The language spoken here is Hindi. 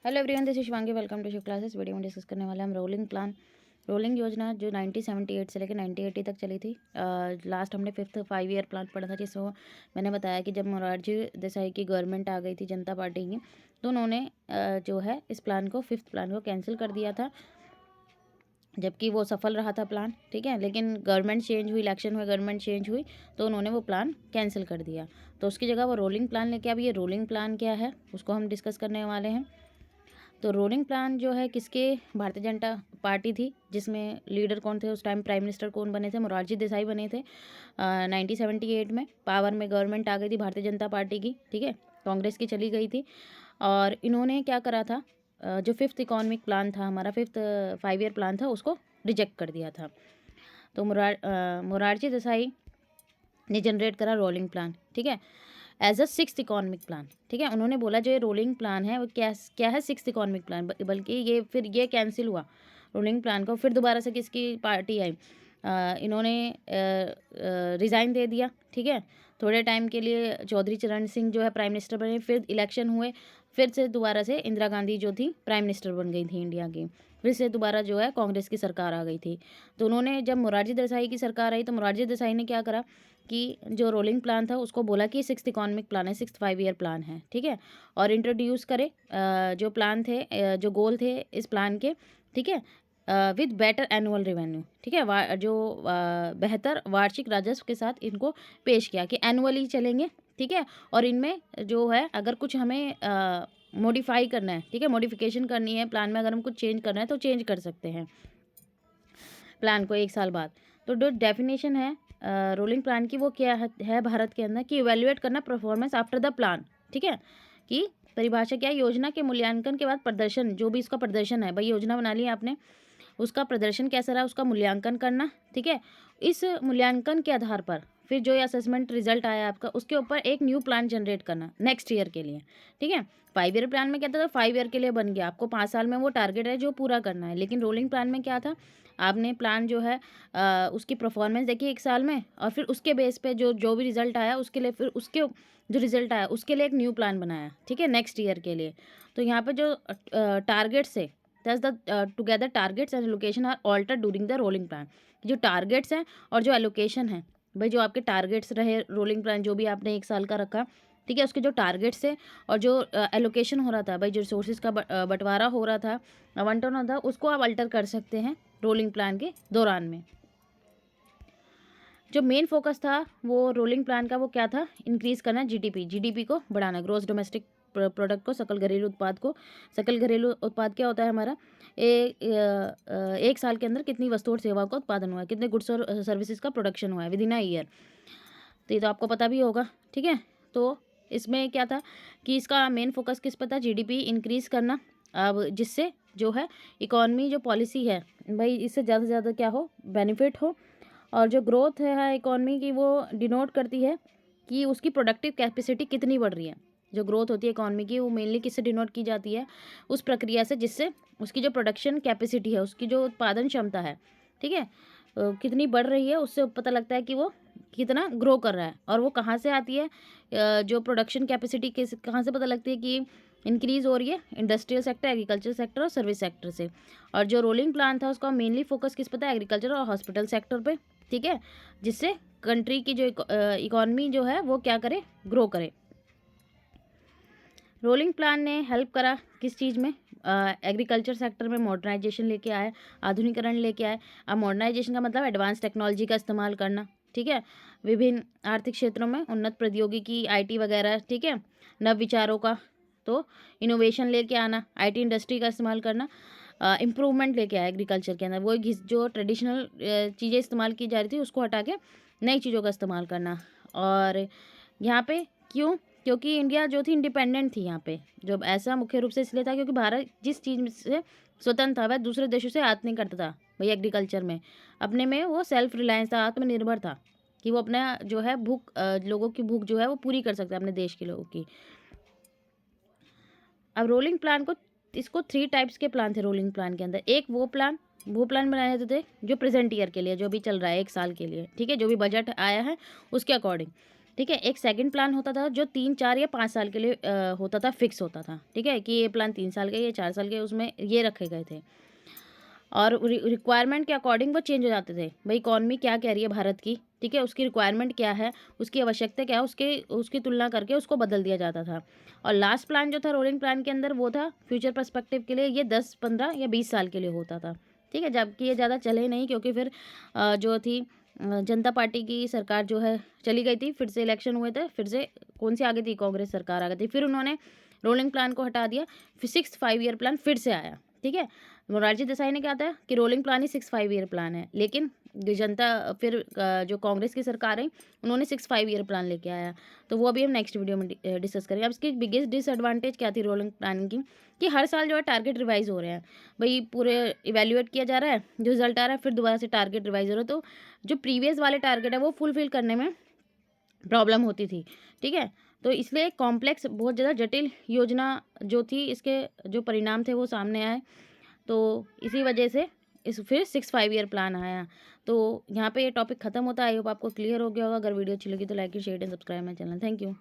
Hello everyone, this is Shivangi. Welcome to Shiv classes. Video में डिस्कस करने वाले हम रोलिंग योजना जो 1978 से लेकर 1980 तक चली थी। लास्ट हमने 5th 5 ईयर प्लान पढ़ा था, जिसमें मैंने बताया कि जब मोरारजी देसाई की गवर्नमेंट आ गई थी जनता पार्टी की, तो उन्होंने जो है इस प्लान को 5th प्लान को कैंसिल कर दिया था, जबकि वो सफल रहा था प्लान। ठीक है, लेकिन गवर्नमेंट चेंज हुई, इलेक्शन हुए, गवर्नमेंट चेंज हुई, तो उन्होंने वो प्लान कैंसिल कर दिया। तो उसकी जगह वो रोलिंग प्लान लेके, अब ये रोलिंग प्लान क्या है उसको हम डिस्कस करने वाले हैं। तो रोलिंग प्लान जो है किसके, भारतीय जनता पार्टी थी, जिसमें लीडर कौन थे उस टाइम, प्राइम मिनिस्टर कौन बने थे, मोरारजी देसाई बने थे। 1978 में पावर में गवर्नमेंट आ गई थी भारतीय जनता पार्टी की। ठीक है, कांग्रेस की चली गई थी, और इन्होंने क्या करा था, जो 5th इकोनॉमिक प्लान था हमारा, 5th 5 ईयर प्लान था, उसको रिजेक्ट कर दिया था। तो मोरारजी देसाई ने जनरेट करा रोलिंग प्लान। ठीक है, as a 6th economic plan. ठीक है, उन्होंने बोला जो ये रोलिंग प्लान है वो क्या है, 6th इकोनॉमिक प्लान, बल्कि ये कैंसिल हुआ रोलिंग प्लान को। फिर दोबारा से किसकी पार्टी आई, इन्होंने रिज़ाइन दे दिया। ठीक है, थोड़े टाइम के लिए चौधरी चरण सिंह जो है प्राइम मिनिस्टर बने, फिर इलेक्शन हुए, फिर से दोबारा से इंदिरा गांधी जो थी प्राइम मिनिस्टर बन गई थी इंडिया की, फिर से दोबारा जो है कांग्रेस की सरकार आ गई थी। तो उन्होंने, जब मोरारजी देसाई की सरकार आई, तो मोरारजी देसाई ने क्या करा कि जो रोलिंग प्लान था उसको बोला कि 6th इकोनॉमिक प्लान है, 6th 5 ईयर प्लान है। ठीक है, और इंट्रोड्यूस करे जो प्लान थे, जो गोल थे इस प्लान के। ठीक है, विद बेटर एनुअल रेवेन्यू। ठीक है, जो बेहतर वार्षिक राजस्व के साथ इनको पेश किया कि एनुअली चलेंगे। ठीक है, और इनमें जो है अगर कुछ हमें मॉडिफाई करना है, ठीक है, मॉडिफिकेशन करनी है प्लान में, अगर हम कुछ चेंज करना है तो चेंज कर सकते हैं प्लान को 1 साल बाद। तो जो डेफिनेशन है रोलिंग प्लान की, वो क्या है भारत के अंदर, कि इवेल्युएट करना परफॉर्मेंस आफ्टर द प्लान। ठीक है, कि परिभाषा क्या है, योजना के मूल्यांकन के बाद प्रदर्शन, जो भी इसका प्रदर्शन है, भाई योजना बना ली आपने, उसका प्रदर्शन कैसा रहा उसका मूल्यांकन करना। ठीक है, इस मूल्यांकन के आधार पर फिर जो ये असेसमेंट रिजल्ट आया आपका, उसके ऊपर एक न्यू प्लान जनरेट करना नेक्स्ट ईयर के लिए। ठीक है, 5 ईयर प्लान में क्या था, 5 ईयर के लिए बन गया, आपको 5 साल में वो टारगेट है जो पूरा करना है। लेकिन रोलिंग प्लान में क्या था, आपने प्लान जो है उसकी परफॉर्मेंस देखी 1 साल में, और फिर उसके बेस पे जो जो भी रिजल्ट आया उसके लिए, फिर उसके जो रिजल्ट आया उसके लिए एक न्यू प्लान बनाया। ठीक है, नेक्स्ट ईयर के लिए। तो यहाँ पे जो टारगेट्स है, thus the together targets and allocation are alter during the rolling plan. जो टारगेट्स हैं और जो एलोकेशन है, भाई जो आपके टारगेट्स रहे रोलिंग प्लान जो भी आपने 1 साल का रखा, ठीक है, उसके जो टारगेट्स थे और जो एलोकेशन हो रहा था, भाई जो रिसोर्सेज का बंटवारा हो रहा था, आवंटन होता था, उसको आप अल्टर कर सकते हैं रोलिंग प्लान के दौरान में। जो मेन फोकस था वो रोलिंग प्लान का, वो क्या था, इंक्रीज़ करना जीडीपी को बढ़ाना, ग्रोस डोमेस्टिक प्रोडक्ट को, सकल घरेलू उत्पाद को। सकल घरेलू उत्पाद क्या होता है हमारा, 1 साल के अंदर कितनी वस्तु और सेवाओं का उत्पादन हुआ है, कितने गुड्स और सर्विसेज का प्रोडक्शन हुआ है विद इन अ ईयर। तो ये तो आपको पता भी होगा। ठीक है, तो इसमें क्या था कि इसका मेन फोकस किस पर था, जीडीपी इंक्रीज़ करना। अब जिससे जो है इकॉनमी जो पॉलिसी है, भाई इससे ज़्यादा से ज़्यादा क्या हो, बेनिफिट हो। और जो ग्रोथ है इकॉनमी की, वो डिनोट करती है कि उसकी प्रोडक्टिव कैपेसिटी कितनी बढ़ रही है। जो ग्रोथ होती है इकॉनमी की, वो मेनली किससे डिनोट की जाती है, उस प्रक्रिया से जिससे उसकी जो प्रोडक्शन कैपेसिटी है, उसकी जो उत्पादन क्षमता है, ठीक है, कितनी बढ़ रही है, उससे पता लगता है कि वो कितना ग्रो कर रहा है। और वो कहाँ से आती है, जो प्रोडक्शन कैपेसिटी कहाँ से पता लगती है कि इंक्रीज़ हो रही है, इंडस्ट्रियल सेक्टर, एग्रीकल्चर सेक्टर और सर्विस सेक्टर से। और जो रोलिंग प्लान था उसका मेनली फोकस किस पे था, एग्रीकल्चर और हॉस्पिटल सेक्टर पे। ठीक है, जिससे कंट्री की जो इकॉनमी जो है वो क्या करे, ग्रो करे। रोलिंग प्लान ने हेल्प करा किस चीज़ में, एग्रीकल्चर सेक्टर में मॉडर्नाइजेशन लेके आए, आधुनिकरण लेके आए। अब मॉडर्नाइजेशन का मतलब एडवांस टेक्नोलॉजी का इस्तेमाल करना। ठीक है, विभिन्न आर्थिक क्षेत्रों में उन्नत प्रौद्योगिकी, आईटी वगैरह, ठीक है, नव विचारों का, तो इनोवेशन लेके आना, आईटी इंडस्ट्री का इस्तेमाल करना, इम्प्रूवमेंट लेके आया एग्रीकल्चर के अंदर। वो जो ट्रेडिशनल चीज़ें इस्तेमाल की जा रही थी उसको हटा के नई चीज़ों का इस्तेमाल करना। और यहाँ पे क्यों, क्योंकि इंडिया जो थी इंडिपेंडेंट थी यहाँ पे, जो ऐसा मुख्य रूप से इसलिए था क्योंकि भारत जिस चीज़ से स्वतंत्र था वह दूसरे देशों से आयात नहीं करता था। भाई एग्रीकल्चर में अपने में वो सेल्फ रिलायंस था, आत्मनिर्भर था, कि वो अपना जो है भूख, लोगों की भूख जो है वो पूरी कर सकता है अपने देश के लोगों की। अब रोलिंग प्लान को, इसको 3 टाइप्स के प्लान थे रोलिंग प्लान के अंदर। एक वो प्लान बनाए जाते थे जो प्रेजेंट ईयर के लिए, जो भी चल रहा है 1 साल के लिए, ठीक है, जो भी बजट आया है उसके अकॉर्डिंग। ठीक है। एक सेकंड प्लान होता था जो 3, 4 या 5 साल के लिए होता था, फिक्स होता था, ठीक है, कि ये प्लान 3 साल का, ये 4 साल के, उसमें ये रखे गए थे। और रिक्वायरमेंट के अकॉर्डिंग वो चेंज हो जाते थे। भाई इकॉनमी क्या कह रही है भारत की, ठीक है, उसकी रिक्वायरमेंट क्या है, उसकी आवश्यकता क्या है, उसकी तुलना करके उसको बदल दिया जाता था। और लास्ट प्लान जो था रोलिंग प्लान के अंदर, वो था फ्यूचर पर्सपेक्टिव के लिए, ये 10, 15 या 20 साल के लिए होता था, ठीक है। जबकि ये ज़्यादा चले नहीं, क्योंकि फिर जो थी जनता पार्टी की सरकार जो है चली गई थी, फिर से इलेक्शन हुए थे, फिर से कौन सी आ गई थी, कांग्रेस सरकार आ गई थी, फिर उन्होंने रोलिंग प्लान को हटा दिया, फिर 6 5 ईयर प्लान फिर से आया, ठीक है। मोरारजी देसाई ने कहा था कि रोलिंग प्लान ही 6 5 ईयर प्लान है, लेकिन जो जनता फिर जो कांग्रेस की सरकार है, उन्होंने 6 5 ईयर प्लान लेके आया। तो वो अभी हम नेक्स्ट वीडियो में डिस्कस करेंगे। अब इसकी बिगेस्ट डिसएडवांटेज क्या थी रोलिंग प्लानिंग की, कि हर साल जो है टारगेट रिवाइज हो रहे हैं। भाई पूरे इवेल्युएट किया जा रहा है, जो रिजल्ट आ रहा है, फिर दोबारा से टारगेट रिवाइज हो रहा है, तो जो प्रीवियस वाले टारगेट है वो फुलफिल करने में प्रॉब्लम होती थी, ठीक है। तो इसलिए कॉम्प्लेक्स, बहुत ज़्यादा जटिल योजना जो थी, इसके जो परिणाम थे वो सामने आए। तो इसी वजह से फिर 6 5 ईयर प्लान आया। तो यहाँ पे ये टॉपिक खत्म होता है। आई होप आपको क्लियर हो गया होगा। अगर वीडियो अच्छी लगी तो like share and subscribe my channel. Thank you.